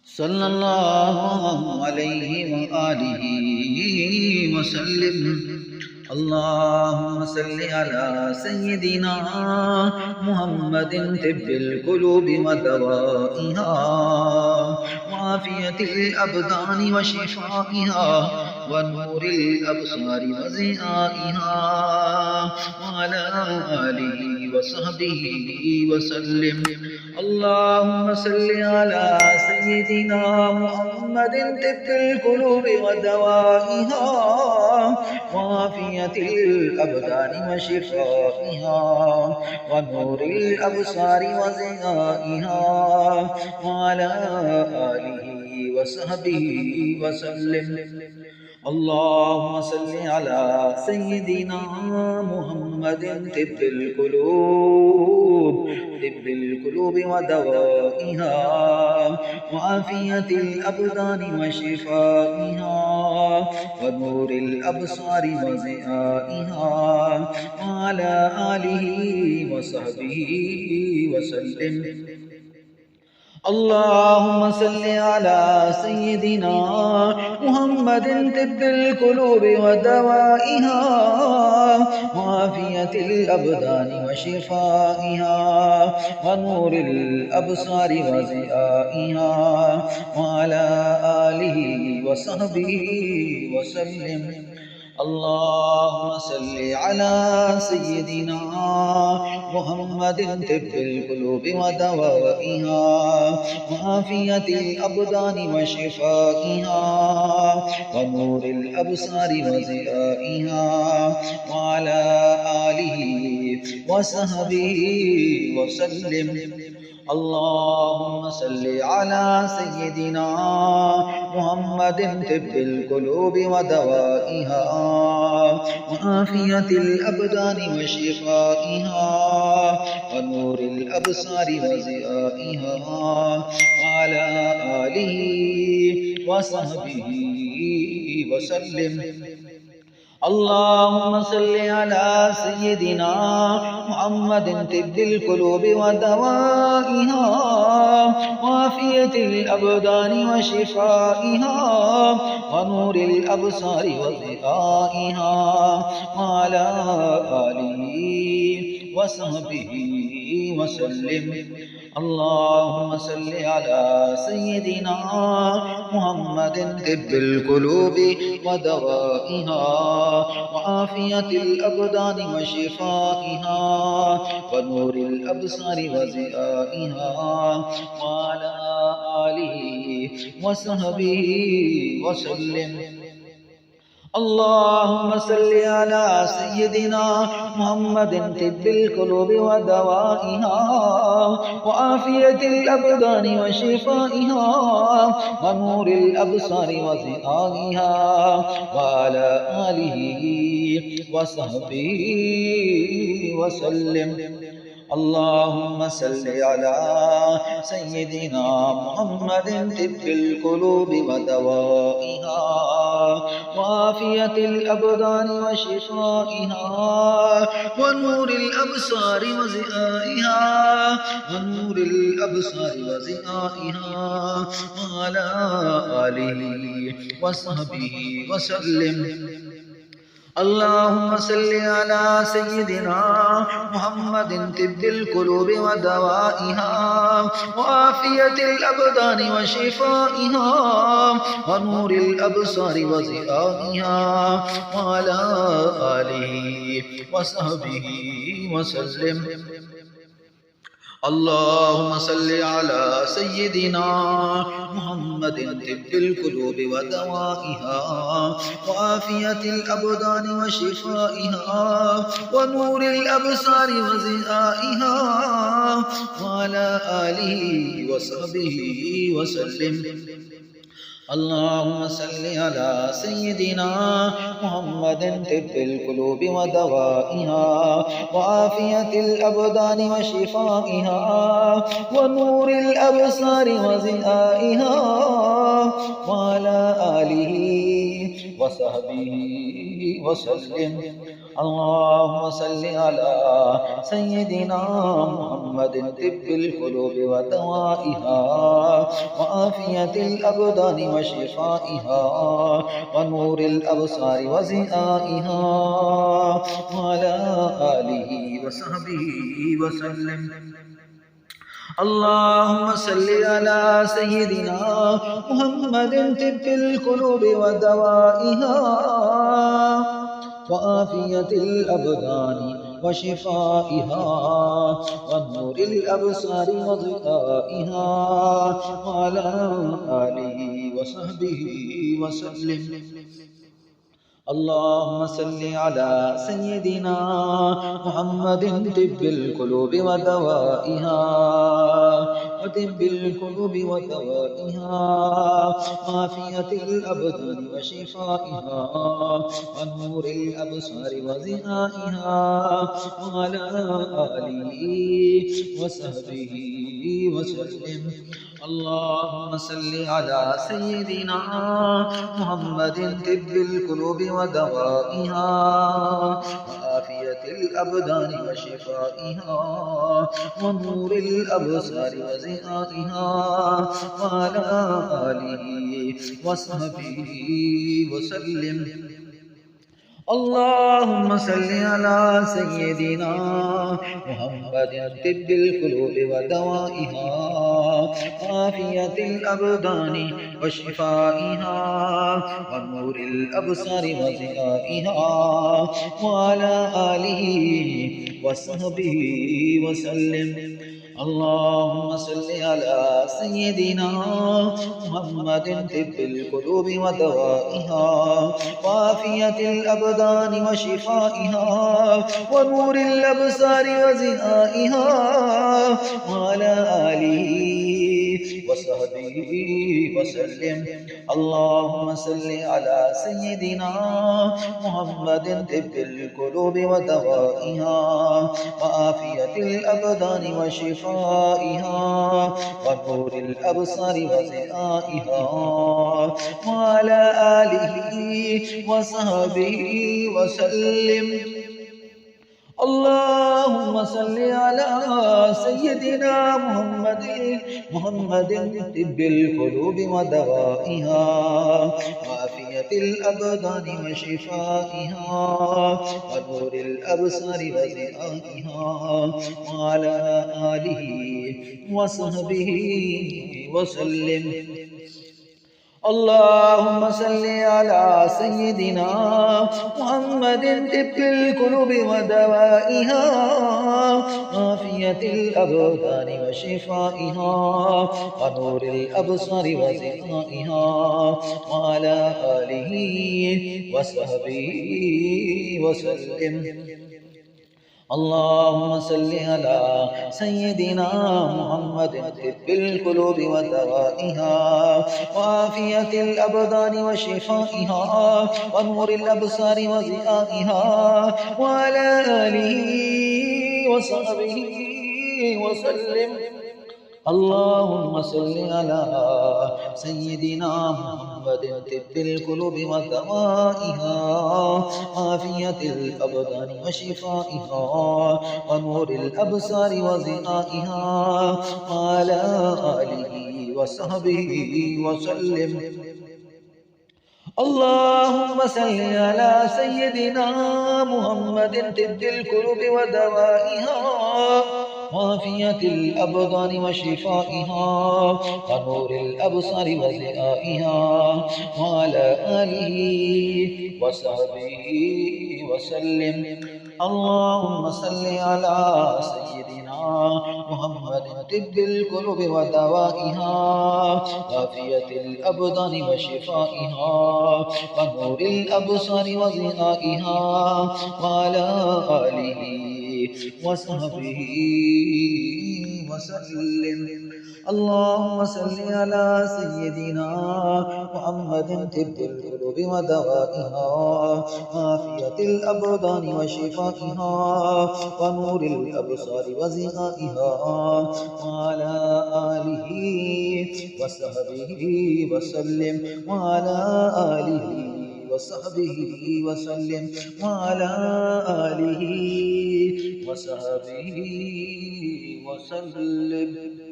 सल्लल्लाहु अलैहि वआलिहि वसल्लम। अल्लाहुम्मा सल्लि अला सय्यिदिना मुहम्मदिन तिब्बिल कुलूबि व दवाइहा व आफियतिल अबदानि व शिफाइहा व नूरिल अबसारि व ज़ियाइहा व अला आलिहि व सहबिहि व सल्लिम। अल्लाहुम्मा सल्लि अला सय्यिदिना मुहम्मदिन तिब्बिल कुलूबि व दवाइहा व आफियतिल अबदानि व शिफाइहा व नूरिल अबसारि व ज़ियाइहा व अला आलिहि व सहबिहि व सल्लिम। अल्लाहुम्मा सल्लि अला सय्यिदिना मुहम्मदिन तिब्बिल कुलूब व दवाइहा व आफियतिल अबदानि व शिफाइहा व नूरिल अबसारि व ज़ियाइहा व अला आलिहि व सहबिहि व सल्लिम। अल्लाहुम्मा सल्लि अला सय्यिदिना मुहम्मदिन तिब्बिल कुलूब व दवाइहा व आफियतिल अबदानि व शिफाइहा व नूरिल अबसारि व ज़ियाइहा व अला आलिहि व सहबिहि व सल्लिम। अल्लाहुम्मा सल्लि अला सय्यिदिना मुहम्मदिन तिब्बिल कुलूब व दवाइहा व आफियतिल अबदानि व शिफाइहा व नूरिल अबसारि व ज़ियाइहा व अला आलिहि व सहबिहि व सल्लिम। अल्लाहुम्मा सल्लि अला सय्यिदिना मुहम्मदिन तिब्बिल कुलूब व दवाइहा व आफियतिल अबदानि व शिफाइहा व नूरिल अबसारि व ज़ियाइहा व अला आलिहि व सहबिहि व सल्लिम। अल्लाहुम्मा सल्लि अला सय्यिदिना मुहम्मदिन तिब्बिल कुलूब व दवाइहा व आफियतिल अबदानि व शिफाइहा व नूरिल अबसारि व ज़ियाइहा व अला आलिहि व सहबिहि व सल्लिम। अल्लाहुम्मा सल्लि अला सय्यिदिना मुहम्मदिन तिब्बिल कुलूब व दवाइहा व आफियतिल अबदानि व शिफाइहा व नूरिल अबसारि व ज़ियाइहा व अला आलिहि व सहबिहि व सल्लिम। अल्लाहुम्मा सल्लि अला सय्यिदिना मुहम्मदिन तिब्बिल कुलूब व दवाइहा व आफियतिल अबदानि व शिफाइहा व नूरिल अबसारि व ज़ियाइहा व अला आलिहि व सहबिहि व सल्लिम। अल्लाहुम्मा सल्लि अला सय्यिदिना मुहम्मदिन तिब्बिल कुलूब व दवाइहा व आफियतिल अबदानि व शिफाइहा व नूरिल अबसारि व ज़ियाइहा व नूरिल अबसारि व ज़ियाइहा व अला आलिहि व सहबिहि व सल्लिम। अल्लाहुम्मा सल्लि अला सय्यिदिना मुहम्मदिन तिब्बिल कुलूब व दवाइहा व आफियतिल अबदानि व शिफाइहा व नूरिल अबसारि व ज़ियाइहा व अला आलिहि व सहबिहि व सल्लिम। अल्लाहुम्मा सल्लि अला सय्यिदिना मुहम्मदिन तिब्बिल कुलूब व दवाइहा व आफियतिल अबदानि व शिफाइहा व नूरिल अबसारि व ज़ियाइहा व अला आलिहि व सहबिहि व सल्लिम। अल्लाहुम्मा सल्लि अला सय्यिदिना मुहम्मदिन तिब्बिल कुलूब व दवाइहा व आफियतिल अबदानि व शिफाइहा व नूरिल अबसारि व ज़ियाइहा व अला आलिहि व सहबिहि व सल्लिम। اللهم صل على سيدنا محمد طب القلوب ودوائها وعافية الأبدان وشفائها ونور الأبصار وزئائها وعلى آله وصحبه وسلم. اللهم صل على سيدنا محمد طب القلوب ودوائها وعافية الأبدان وشفائها ونور الأبصار وضيائها وعلى آله وصحبه وسلم. اللهم صل على سيدنا محمد طب القلوب ودوائها وطب القلوب ودوائها وعافية الأبدان وشفائها ونور الأبصار وضيائها وعلى آله وصحبه وسلم. اللهم صل على سيدنا محمد طب القلوب ودوائها وعافية الأبدان وشفائها ونور الأبصار وزئائها وعلى آله وصحبه وسلم. اللهم صل على سيدنا محمد طب القلوب ودوائها وعافية الأبدان وشفائها ونور الأبصار وضيائها وعلى آله وصحبه وسلم. اللهم صل على سيدنا محمد طب القلوب ودوائها وعافية الأبدان وشفائها ونور الأبصار وزئائها وعلى آله وصحبه وسلم. اللهم صل على سيدنا محمد طب القلوب ودوائها وعافية الأبدان وشفائها ونور الأبصار وضيائها وعلى آله وصحبه وسلم. اللهم صل على سيدنا محمد طب القلوب ودوائها وعافية الأبدان وشفائها ونور الأبصار وضيائها وعلى آله وصحبه وسلم. اللهم صل على سيدنا محمد طب القلوب ودوائها وعافية الأبدان وشفائها ونور الأبصار وضيائها وعلى آله وصحبه وسلم. اللهم صل على سيدنا محمد طب القلوب ودوائها وعافية الأبدان وشفائها ونور الأبصار وضيائها وعلى آله وصحبه وسلم. اللهم صل على سيدنا محمد طب القلوب ودوائها وعافية الأبدان وشفائها ونور الأبصار وضيائها وعلى آله وصحبه وسلم. اللهم صل على سيدنا محمد طب القلوب ودوائها وعافية الأبدان وشفائها ونور الأبصار وضيائها وعلى آله وصحبه وسلم. اللهم صل على سيدنا محمد طب القلوب ودوائها وعافية الأبدان وشفائها ونور الأبصار وضيائها وعلى آله وصحبه وسلم. اللهم صل على سيدنا محمد طب القلوب ودوائها وعافية الأبدان وشفائها ونور الأبصار وضيائها وعلى آله وصحبه وسلم وعلى آله وصحبه وسلم وعلى آله وصحبه وسلم.